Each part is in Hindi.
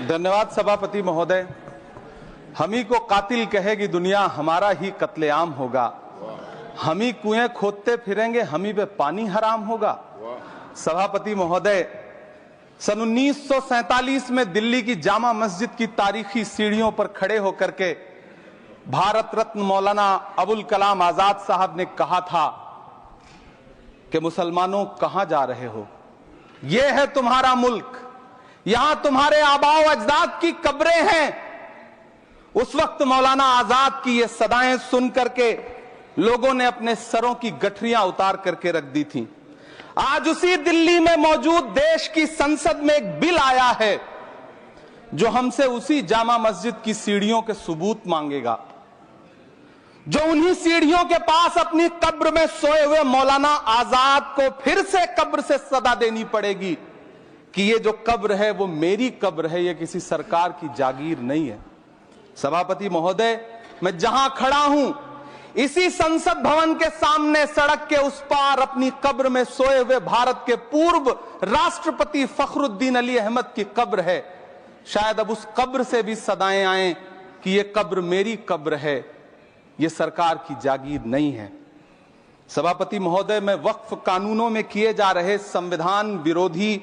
धन्यवाद सभापति महोदय। हम ही को कातिल कहेगी दुनिया, हमारा ही कत्लेआम होगा। हम ही कुएं खोदते फिरेंगे, हम ही पे पानी हराम होगा। सभापति महोदय, सन 1947 में दिल्ली की जामा मस्जिद की तारीखी सीढ़ियों पर खड़े होकर के भारत रत्न मौलाना अबुल कलाम आजाद साहब ने कहा था कि मुसलमानों कहां जा रहे हो, यह है तुम्हारा मुल्क, यहां तुम्हारे आबाओ अजदाद की कब्रें हैं। उस वक्त मौलाना आजाद की ये सदाएं सुन करके लोगों ने अपने सरों की गठरियां उतार करके रख दी थी। आज उसी दिल्ली में मौजूद देश की संसद में एक बिल आया है जो हमसे उसी जामा मस्जिद की सीढ़ियों के सबूत मांगेगा, जो उन्हीं सीढ़ियों के पास अपनी कब्र में सोए हुए मौलाना आजाद को फिर से कब्र से सदा देनी पड़ेगी कि ये जो कब्र है वो मेरी कब्र है, ये किसी सरकार की जागीर नहीं है। सभापति महोदय, मैं जहां खड़ा हूं इसी संसद भवन के सामने सड़क के उस पार अपनी कब्र में सोए हुए भारत के पूर्व राष्ट्रपति फखरुद्दीन अली अहमद की कब्र है। शायद अब उस कब्र से भी सदाएं आए कि ये कब्र मेरी कब्र है, ये सरकार की जागीर नहीं है। सभापति महोदय, मैं वक्फ कानूनों में किए जा रहे संविधान विरोधी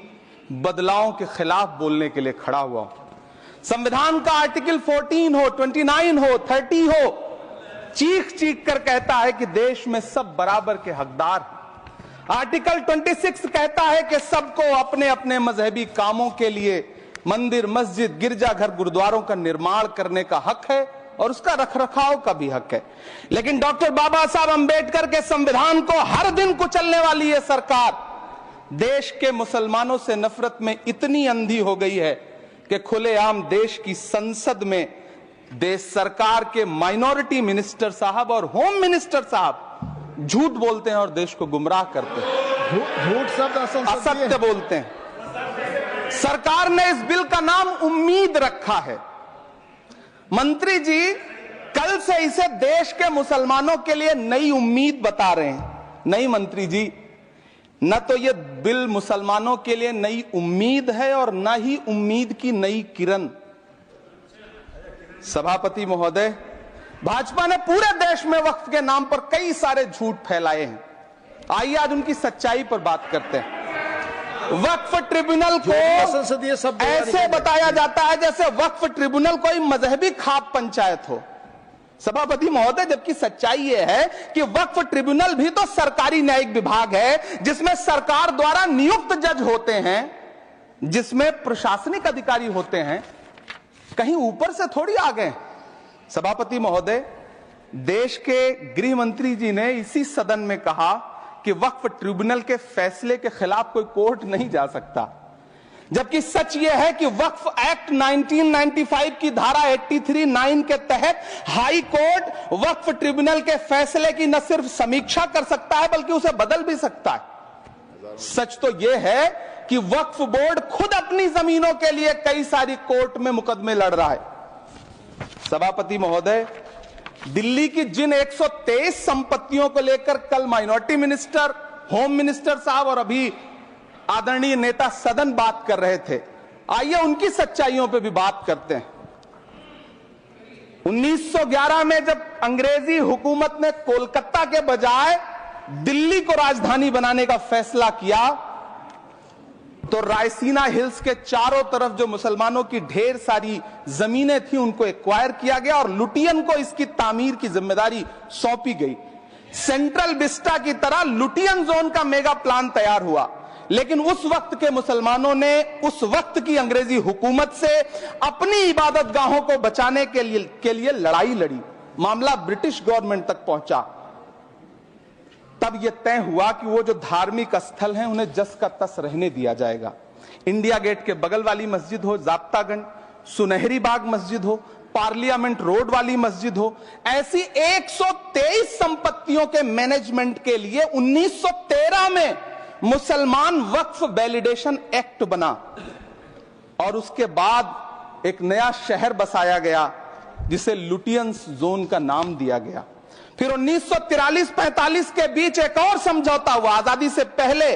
बदलावों के खिलाफ बोलने के लिए खड़ा हुआ हूं। संविधान का आर्टिकल 14 हो, 29 हो, 30 हो, चीख चीख कर कहता है कि देश में सब बराबर के हकदार हैं। आर्टिकल 26 कहता है कि सबको अपने अपने मजहबी कामों के लिए मंदिर, मस्जिद, गिरजाघर, गुरुद्वारों का निर्माण करने का हक है और उसका रखरखाव का भी हक है। लेकिन डॉक्टर बाबा साहब अंबेडकर के संविधान को हर दिन कुचलने वाली ये सरकार देश के मुसलमानों से नफरत में इतनी अंधी हो गई है कि खुलेआम देश की संसद में देश सरकार के माइनॉरिटी मिनिस्टर साहब और होम मिनिस्टर साहब झूठ बोलते हैं और देश को गुमराह करते हैं, झूठ शब्द असत्य बोलते हैं। सरकार ने इस बिल का नाम उम्मीद रखा है। मंत्री जी कल से इसे देश के मुसलमानों के लिए नई उम्मीद बता रहे हैं। नहीं मंत्री जी, न तो यह बिल मुसलमानों के लिए नई उम्मीद है और न ही उम्मीद की नई किरण। सभापति महोदय, भाजपा ने पूरे देश में वक्फ के नाम पर कई सारे झूठ फैलाए हैं। आइए आज उनकी सच्चाई पर बात करते हैं। वक्फ ट्रिब्यूनल को ऐसे बताया जाता है जैसे वक्फ ट्रिब्यूनल कोई मजहबी खाप पंचायत हो। सभापति महोदय, जबकि सच्चाई यह है कि वक्फ ट्रिब्यूनल भी तो सरकारी न्यायिक विभाग है जिसमें सरकार द्वारा नियुक्त जज होते हैं, जिसमें प्रशासनिक अधिकारी होते हैं, कहीं ऊपर से थोड़ी आ गए। सभापति महोदय, देश के गृह मंत्री जी ने इसी सदन में कहा कि वक्फ ट्रिब्यूनल के फैसले के खिलाफ कोई कोर्ट नहीं जा सकता, जबकि सच यह है कि वक्फ एक्ट 1995 की धारा 83(9) के तहत हाई कोर्ट वक्फ ट्रिब्यूनल के फैसले की न सिर्फ समीक्षा कर सकता है बल्कि उसे बदल भी सकता है। सच तो यह है कि वक्फ बोर्ड खुद अपनी जमीनों के लिए कई सारी कोर्ट में मुकदमे लड़ रहा है। सभापति महोदय, दिल्ली की जिन 123 संपत्तियों को लेकर कल माइनॉरिटी मिनिस्टर, होम मिनिस्टर साहब और अभी आदरणीय नेता सदन बात कर रहे थे, आइए उनकी सच्चाइयों पे भी बात करते हैं। 1911 में जब अंग्रेजी हुकूमत ने कोलकाता के बजाय दिल्ली को राजधानी बनाने का फैसला किया तो रायसीना हिल्स के चारों तरफ जो मुसलमानों की ढेर सारी जमीनें थी उनको एक्वायर किया गया और लुटियन को इसकी तामीर की जिम्मेदारी सौंपी गई। सेंट्रल विस्टा की तरह लुटियन जोन का मेगा प्लान तैयार हुआ, लेकिन उस वक्त के मुसलमानों ने उस वक्त की अंग्रेजी हुकूमत से अपनी इबादत गाहों को बचाने के लिए लड़ाई लड़ी। मामला ब्रिटिश गवर्नमेंट तक पहुंचा। तब यह तय हुआ कि वो जो धार्मिक स्थल हैं उन्हें जस का तस रहने दिया जाएगा। इंडिया गेट के बगल वाली मस्जिद हो, जाब्तागंज, सुनहरी बाग मस्जिद हो, पार्लियामेंट रोड वाली मस्जिद हो, ऐसी 123 संपत्तियों के मैनेजमेंट के लिए 1913 में मुसलमान वक्फ वैलिडेशन एक्ट बना और उसके बाद एक नया शहर बसाया गया जिसे लुटियंस जोन का नाम दिया गया। फिर 1943-45 के बीच एक और समझौता हुआ आजादी से पहले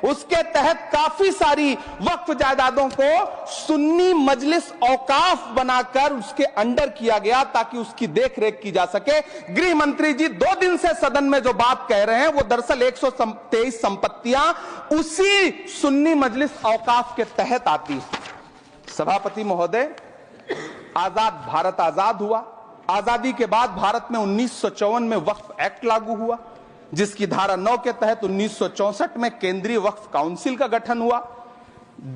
उसके तहत काफी सारी वक्फ जायदादों को सुन्नी मजलिस औकाफ बनाकर उसके अंडर किया गया ताकि उसकी देखरेख की जा सके। गृह मंत्री जी 2 दिन से सदन में जो बात कह रहे हैं वो दरअसल 123 संपत्तियां उसी सुन्नी मजलिस औकाफ के तहत आती है। सभापति महोदय, आजाद भारत आजाद हुआ। आजादी के बाद भारत में 1954 में वक्फ एक्ट लागू हुआ, जिसकी धारा 9 के तहत 1964 में केंद्रीय वक्फ काउंसिल का गठन हुआ।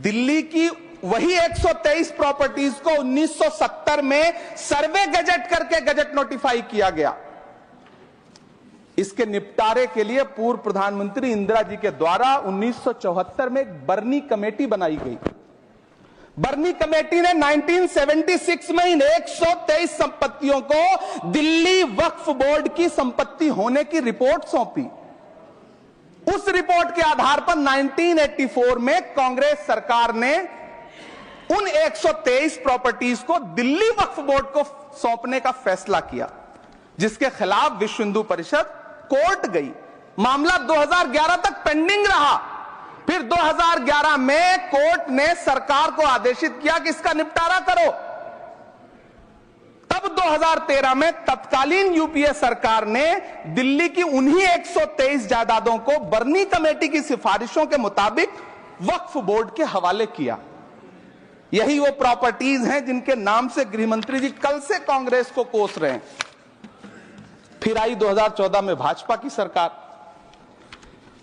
दिल्ली की वही 123 प्रॉपर्टीज को 1970 में सर्वे गजट करके गजट नोटिफाई किया गया। इसके निपटारे के लिए पूर्व प्रधानमंत्री इंदिरा जी के द्वारा 1974 में एक बर्नी कमेटी बनाई गई। बर्नी कमेटी ने 1976 में इन 123 संपत्तियों को दिल्ली वक्फ बोर्ड की संपत्ति होने की रिपोर्ट सौंपी। उस रिपोर्ट के आधार पर 1984 में कांग्रेस सरकार ने उन 123 प्रॉपर्टीज को दिल्ली वक्फ बोर्ड को सौंपने का फैसला किया, जिसके खिलाफ विश्व हिंदू परिषद कोर्ट गई। मामला 2011 तक पेंडिंग रहा। फिर 2011 में कोर्ट ने सरकार को आदेशित किया कि इसका निपटारा करो। तब 2013 में तत्कालीन यूपीए सरकार ने दिल्ली की उन्हीं 123 जायदादों को बर्नी कमेटी की सिफारिशों के मुताबिक वक्फ बोर्ड के हवाले किया। यही वो प्रॉपर्टीज हैं जिनके नाम से गृह मंत्री जी कल से कांग्रेस को कोस रहे हैं। फिर आई 2014 में भाजपा की सरकार,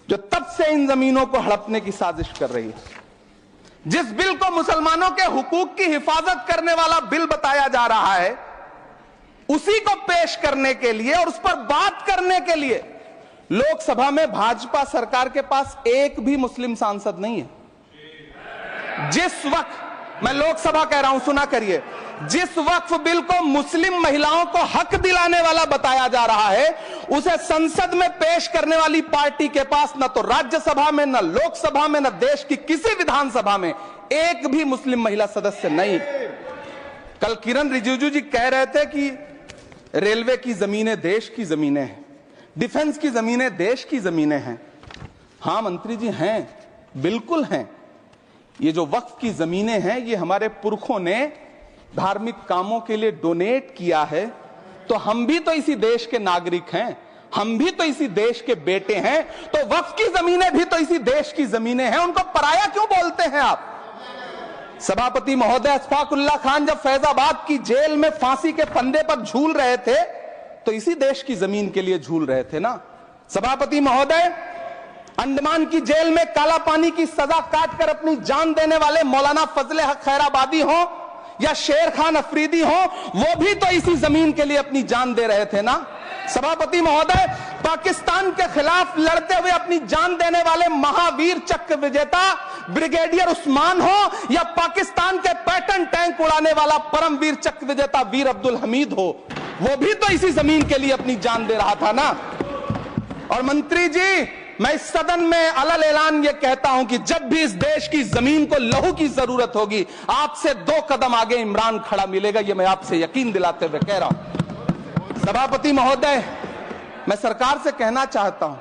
जो तब से इन जमीनों को हड़पने की साजिश कर रही है। जिस बिल को मुसलमानों के हुकूक की हिफाजत करने वाला बिल बताया जा रहा है, उसी को पेश करने के लिए और उस पर बात करने के लिए लोकसभा में भाजपा सरकार के पास एक भी मुस्लिम सांसद नहीं है। जिस वक्त, मैं लोकसभा कह रहा हूं, सुना करिए, जिस वक्फ बिल को मुस्लिम महिलाओं को हक दिलाने वाला बताया जा रहा है, उसे संसद में पेश करने वाली पार्टी के पास न तो राज्यसभा में, न लोकसभा में, न देश की किसी विधानसभा में एक भी मुस्लिम महिला सदस्य नहीं। कल किरण रिजिजू जी कह रहे थे कि रेलवे की जमीनें देश की जमीनें हैं, डिफेंस की जमीनें देश की जमीनें हैं। हां मंत्री जी, हैं, बिल्कुल हैं। ये जो वक्फ की जमीनें हैं, ये हमारे पुरखों ने धार्मिक कामों के लिए डोनेट किया है। तो हम भी तो इसी देश के नागरिक हैं, हम भी तो इसी देश के बेटे हैं। तो वक्फ की जमीनें भी तो इसी देश की जमीनें हैं, उनको पराया क्यों बोलते हैं आप? सभापति महोदय, अशफाकुल्लाह खान जब फैजाबाद की जेल में फांसी के फंदे पर झूल रहे थे, तो इसी देश की जमीन के लिए झूल रहे थे ना। सभापति महोदय, अंडमान की जेल में काला पानी की सजा काटकर अपनी जान देने वाले मौलाना फजले हक खैराबादी हो या शेर खान अफरीदी हो, वो भी तो इसी जमीन के लिए अपनी जान दे रहे थे ना। सभापति महोदय, पाकिस्तान के खिलाफ लड़ते हुए अपनी जान देने वाले महावीर चक्र विजेता ब्रिगेडियर उस्मान हो या पाकिस्तान के पैटर्न टैंक उड़ाने वाला परमवीर चक्र विजेता वीर अब्दुल हमीद हो, वो भी तो इसी जमीन के लिए अपनी जान दे रहा था ना। और मंत्री जी, मैं इस सदन में अलग ऐलान ये कहता हूं कि जब भी इस देश की जमीन को लहू की जरूरत होगी, आपसे 2 कदम आगे इमरान खड़ा मिलेगा, ये मैं आपसे यकीन दिलाते हुए कह रहा हूं। सभापति महोदय, मैं सरकार से कहना चाहता हूं,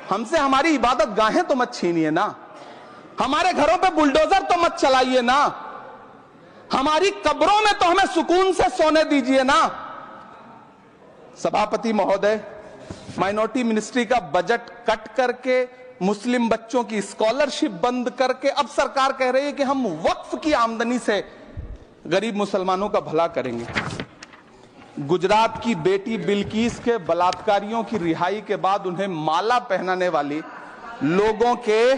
हमसे हमारी इबादत गाहें तो मत छीनिए ना, हमारे घरों पे बुलडोजर तो मत चलाइए ना, हमारी कब्रों में तो हमें सुकून से सोने दीजिए ना। सभापति महोदय, माइनॉरिटी मिनिस्ट्री का बजट कट करके, मुस्लिम बच्चों की स्कॉलरशिप बंद करके अब सरकार कह रही है कि हम वक्फ की आमदनी से गरीब मुसलमानों का भला करेंगे। गुजरात की बेटी बिल्किस के बलात्कारियों की रिहाई के बाद उन्हें माला पहनाने वाली लोगों के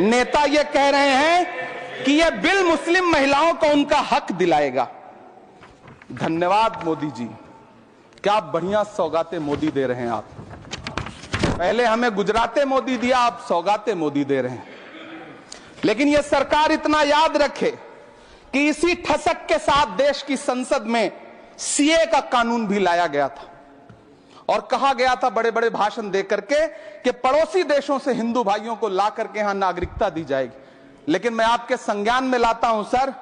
नेता ये कह रहे हैं कि यह बिल मुस्लिम महिलाओं को उनका हक दिलाएगा। धन्यवाद मोदी जी, क्या बढ़िया सौगातें मोदी दे रहे हैं आप। पहले हमें गुजराते मोदी दिया, आप सौगातें मोदी दे रहे हैं। लेकिन यह सरकार इतना याद रखे कि इसी ठसक के साथ देश की संसद में सीए का कानून भी लाया गया था और कहा गया था बड़े बड़े भाषण देकर के कि पड़ोसी देशों से हिंदू भाइयों को ला करके यहां नागरिकता दी जाएगी। लेकिन मैं आपके संज्ञान में लाता हूं सर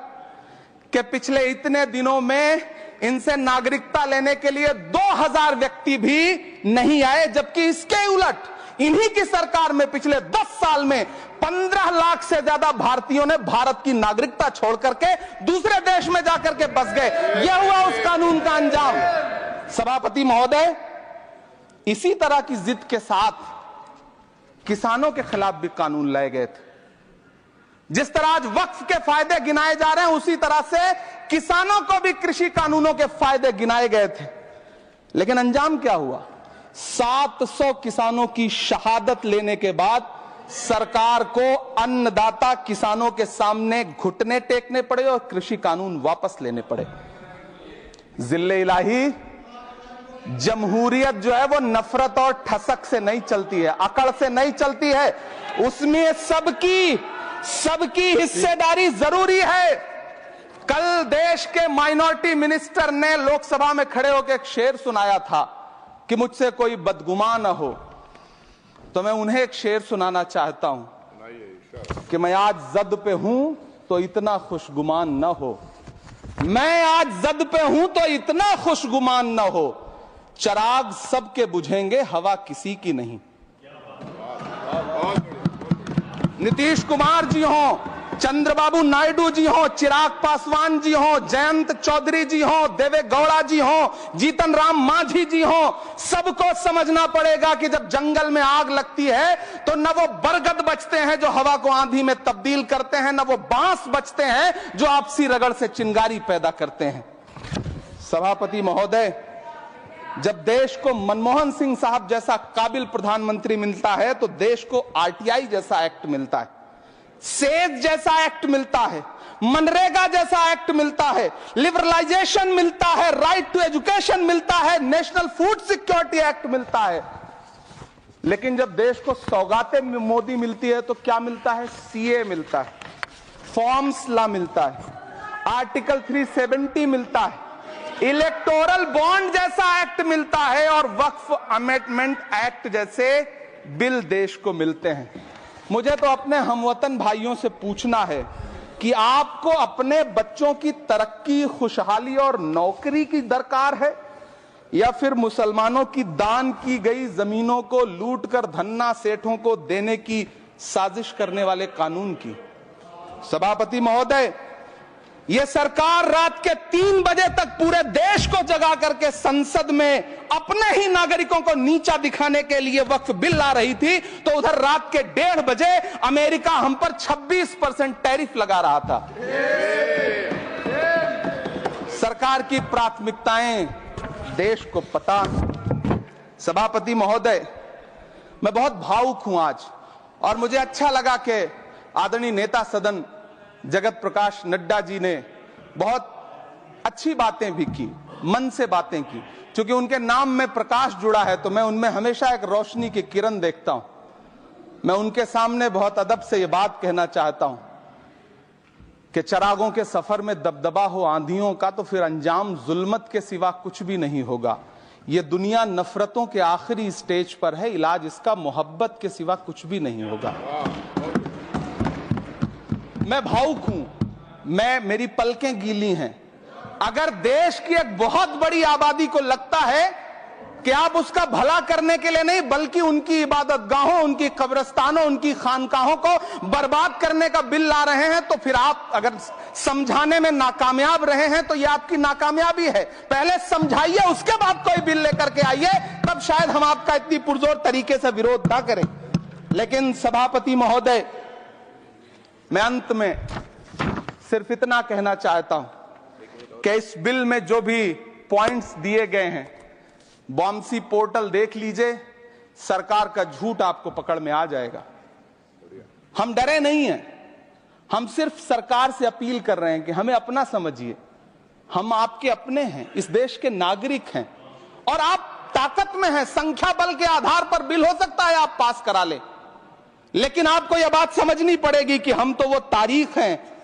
कि पिछले इतने दिनों में इनसे नागरिकता लेने के लिए 2000 व्यक्ति भी नहीं आए, जबकि इसके उलट इन्हीं की सरकार में पिछले 10 साल में 15 लाख से ज्यादा भारतीयों ने भारत की नागरिकता छोड़ करके दूसरे देश में जाकर के बस गए। यह हुआ उस कानून का अंजाम। सभापति महोदय, इसी तरह की जिद के साथ किसानों के खिलाफ भी कानून लाए गए थे। जिस तरह आज वक्फ के फायदे गिनाए जा रहे हैं, उसी तरह से किसानों को भी कृषि कानूनों के फायदे गिनाए गए थे। लेकिन अंजाम क्या हुआ? 700 किसानों की शहादत लेने के बाद सरकार को अन्नदाता किसानों के सामने घुटने टेकने पड़े और कृषि कानून वापस लेने पड़े। जिल्ले इलाही, जमहूरियत जो है वो नफरत और ठसक से नहीं चलती है, अकड़ से नहीं चलती है। उसमें सबकी हिस्सेदारी जरूरी है। कल देश के माइनॉरिटी मिनिस्टर ने लोकसभा में खड़े होकर एक शेर सुनाया था कि मुझसे कोई बदगुमान न हो, तो मैं उन्हें एक शेर सुनाना चाहता हूं कि मैं आज जद पे हूं तो इतना खुशगुमान न हो, मैं आज जद पे हूं तो इतना खुशगुमान न हो, चराग सबके बुझेंगे हवा किसी की नहीं। नीतीश कुमार जी हो, चंद्रबाबू नायडू जी हो, चिराग पासवान जी हो, जयंत चौधरी जी हो, देवे गौड़ा जी हो, जीतन राम मांझी जी हो, सबको समझना पड़ेगा कि जब जंगल में आग लगती है तो न वो बरगद बचते हैं जो हवा को आंधी में तब्दील करते हैं, न वो बांस बचते हैं जो आपसी रगड़ से चिंगारी पैदा करते हैं। सभापति महोदय, जब देश को मनमोहन सिंह साहब जैसा काबिल प्रधानमंत्री मिलता है तो देश को आरटीआई जैसा एक्ट मिलता है, सेज जैसा एक्ट मिलता है, मनरेगा जैसा एक्ट मिलता है, लिबरलाइजेशन मिलता है, राइट टू एजुकेशन मिलता है, नेशनल फूड सिक्योरिटी एक्ट मिलता है। लेकिन जब देश को सौगातें मोदी मिलती है तो क्या मिलता है? सीए मिलता है, फॉर्म्स लॉ मिलता है, आर्टिकल 370 मिलता है, इलेक्टोरल बॉन्ड जैसा एक्ट मिलता है और वक्फ अमेंडमेंट एक्ट जैसे बिल देश को मिलते हैं। मुझे तो अपने हमवतन भाइयों से पूछना है कि आपको अपने बच्चों की तरक्की, खुशहाली और नौकरी की दरकार है या फिर मुसलमानों की दान की गई जमीनों को लूटकर धन्ना सेठों को देने की साजिश करने वाले कानून की? सभापति महोदय, यह सरकार रात के 3 बजे तक पूरे देश को जगा करके संसद में अपने ही नागरिकों को नीचा दिखाने के लिए वक्फ बिल ला रही थी, तो उधर रात के 1:30 बजे अमेरिका हम पर 26% टैरिफ लगा रहा था। सरकार की प्राथमिकताएं देश को पता। सभापति महोदय, मैं बहुत भावुक हूं आज, और मुझे अच्छा लगा कि आदरणीय नेता सदन जगत प्रकाश नड्डा जी ने बहुत अच्छी बातें भी की, मन से बातें की। क्योंकि उनके नाम में प्रकाश जुड़ा है तो मैं उनमें हमेशा एक रोशनी की किरण देखता हूं। मैं उनके सामने बहुत अदब से यह बात कहना चाहता हूं कि चिरागों के सफर में दबदबा हो आंधियों का तो फिर अंजाम जुल्मत के सिवा कुछ भी नहीं होगा। यह दुनिया नफरतों के आखिरी स्टेज पर है, इलाज इसका मोहब्बत के सिवा कुछ भी नहीं होगा। मैं भावुक हूं, मेरी पलकें गीली हैं। अगर देश की एक बहुत बड़ी आबादी को लगता है कि आप उसका भला करने के लिए नहीं बल्कि उनकी इबादतगाहों, उनकी कब्रिस्तानों, उनकी खानकाहों को बर्बाद करने का बिल ला रहे हैं, तो फिर आप अगर समझाने में नाकामयाब रहे हैं तो यह आपकी नाकामयाबी है। पहले समझाइए, उसके बाद कोई बिल लेकर के आइए, तब शायद हम आपका इतनी पुरजोर तरीके से विरोध ना करें। लेकिन सभापति महोदय, मैं अंत में सिर्फ इतना कहना चाहता हूं कि इस बिल में जो भी पॉइंट्स दिए गए हैं, बॉम्सी पोर्टल देख लीजिए, सरकार का झूठ आपको पकड़ में आ जाएगा। हम डरे नहीं हैं, हम सिर्फ सरकार से अपील कर रहे हैं कि हमें अपना समझिए। हम आपके अपने हैं, इस देश के नागरिक हैं और आप ताकत में हैं। संख्या बल के आधार पर बिल हो सकता है आप पास करा लें, लेकिन आपको यह बात समझनी पड़ेगी कि हम तो वो तारीख हैं,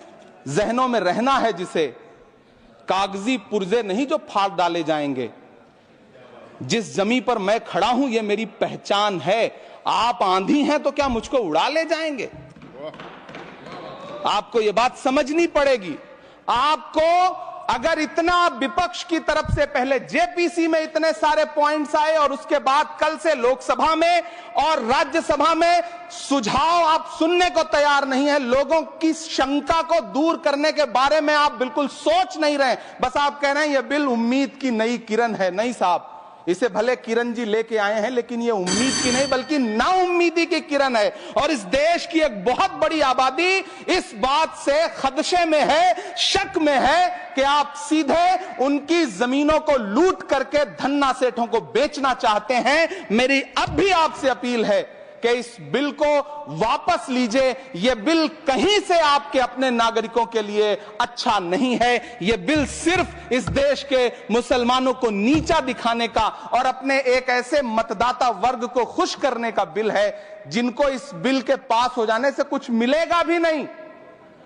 जहनों में रहना है जिसे, कागजी पुर्जे नहीं जो फाड़ डाले जाएंगे। जिस जमीन पर मैं खड़ा हूं यह मेरी पहचान है। आप आंधी हैं तो क्या मुझको उड़ा ले जाएंगे? आपको यह बात समझनी पड़ेगी। आपको अगर इतना विपक्ष की तरफ से पहले जेपीसी में इतने सारे पॉइंट्स आए और उसके बाद कल से लोकसभा में और राज्यसभा में सुझाव आप सुनने को तैयार नहीं है, लोगों की शंका को दूर करने के बारे में आप बिल्कुल सोच नहीं रहे, बस आप कह रहे हैं यह बिल उम्मीद की नई किरण है। नहीं साहब, इसे भले किरण जी लेके आए हैं, लेकिन ये उम्मीद की नहीं बल्कि नाउम्मीदी की किरण है। और इस देश की एक बहुत बड़ी आबादी इस बात से खदशे में है, शक में है कि आप सीधे उनकी जमीनों को लूट करके धन्ना सेठों को बेचना चाहते हैं। मेरी अब भी आपसे अपील है कि इस बिल को वापस लीजिए। यह बिल कहीं से आपके अपने नागरिकों के लिए अच्छा नहीं है। यह बिल सिर्फ इस देश के मुसलमानों को नीचा दिखाने का और अपने एक ऐसे मतदाता वर्ग को खुश करने का बिल है जिनको इस बिल के पास हो जाने से कुछ मिलेगा भी नहीं।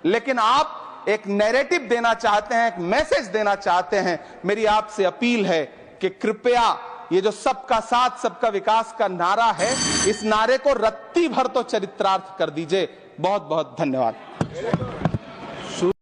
लेकिन आप एक नैरेटिव देना चाहते हैं, एक मैसेज देना चाहते हैं। मेरी आपसे अपील है कि कृपया ये जो सबका साथ सबका विकास का नारा है, इस नारे को रत्ती भर तो चरित्रार्थ कर दीजिए। बहुत बहुत धन्यवाद।